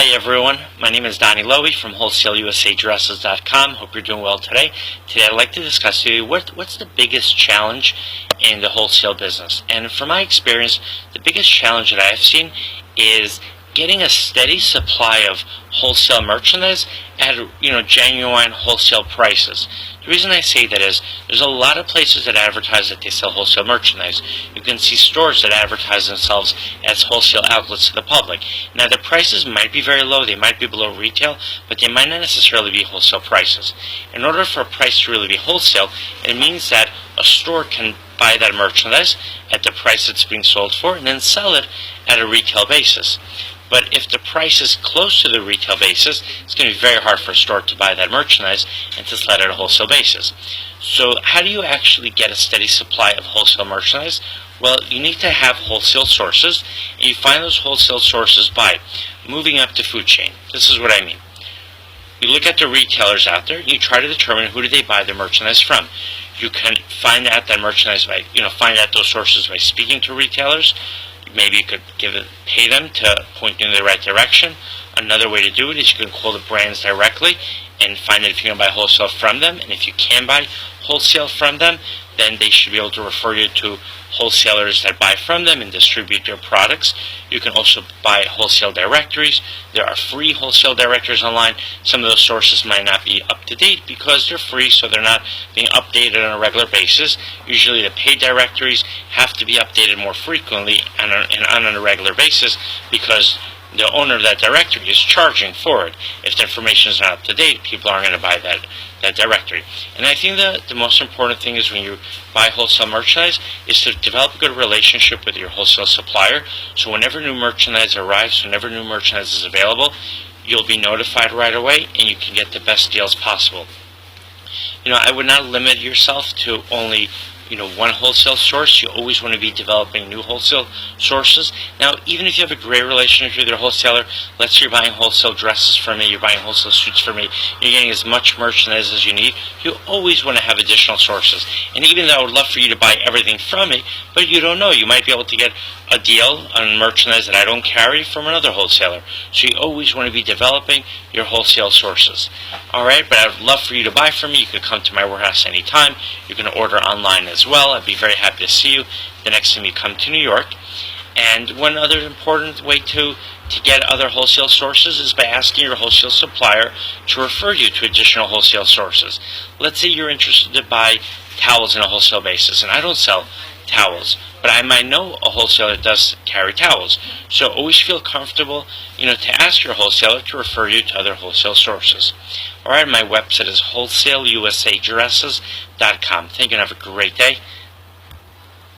Hi everyone, my name is Donnie Lowy from WholesaleUSADresses.com. Hope you're doing well today. Today I'd like to discuss with you what's the biggest challenge in the wholesale business. And from my experience, the biggest challenge that I've seen is getting a steady supply of wholesale merchandise at genuine wholesale prices. The reason I say that is there's a lot of places that advertise that they sell wholesale merchandise. You can see stores that advertise themselves as wholesale outlets to the public. Now the prices might be very low, they might be below retail, but they might not necessarily be wholesale prices. In order for a price to really be wholesale, it means that a store can buy that merchandise at the price it's being sold for and then sell it at a retail basis. But if the price is close to the retail basis, it's going to be very hard for a store to buy that merchandise and to sell it at a wholesale basis. So how do you actually get a steady supply of wholesale merchandise? Well, you need to have wholesale sources, and you find those wholesale sources by moving up the food chain. This is what I mean. You look at the retailers out there, and you try to determine who do they buy their merchandise from. You can find out that merchandise by, find out those sources by speaking to retailers. Maybe you could pay them to point you in the right direction. Another way to do it is you can call the brands directly and find out if you can buy wholesale from them. And if you can buy wholesale from them, then they should be able to refer you to wholesalers that buy from them and distribute their products. You can also buy wholesale directories. There are free wholesale directories online. Some of those sources might not be up to date because they're free, so they're not being updated on a regular basis. Usually the paid directories have to be updated more frequently and on a regular basis because the owner of that directory is charging for it. If the information is not up to date, people aren't going to buy that directory. And I think that the most important thing is when you buy wholesale merchandise is to develop a good relationship with your wholesale supplier. So whenever new merchandise arrives, whenever new merchandise is available, you'll be notified right away and you can get the best deals possible. I would not limit yourself to only one wholesale source. You always want to be developing new wholesale sources. Now, even if you have a great relationship with your wholesaler, let's say you're buying wholesale dresses from me, you're buying wholesale suits from me, you're getting as much merchandise as you need, you always want to have additional sources. And even though I would love for you to buy everything from me, but you don't know, you might be able to get a deal on merchandise that I don't carry from another wholesaler. So you always want to be developing your wholesale sources. Alright, but I would love for you to buy from me. You could come to my warehouse anytime. You can order online as well. I'd be very happy to see you the next time you come to New York. And one other important way to get other wholesale sources is by asking your wholesale supplier to refer you to additional wholesale sources. Let's say you're interested to buy towels on a wholesale basis, and I don't sell towels, but I might know a wholesaler that does carry towels. So always feel comfortable, to ask your wholesaler to refer you to other wholesale sources. Alright, my website is WholesaleUSADresses.com. Thank you and have a great day.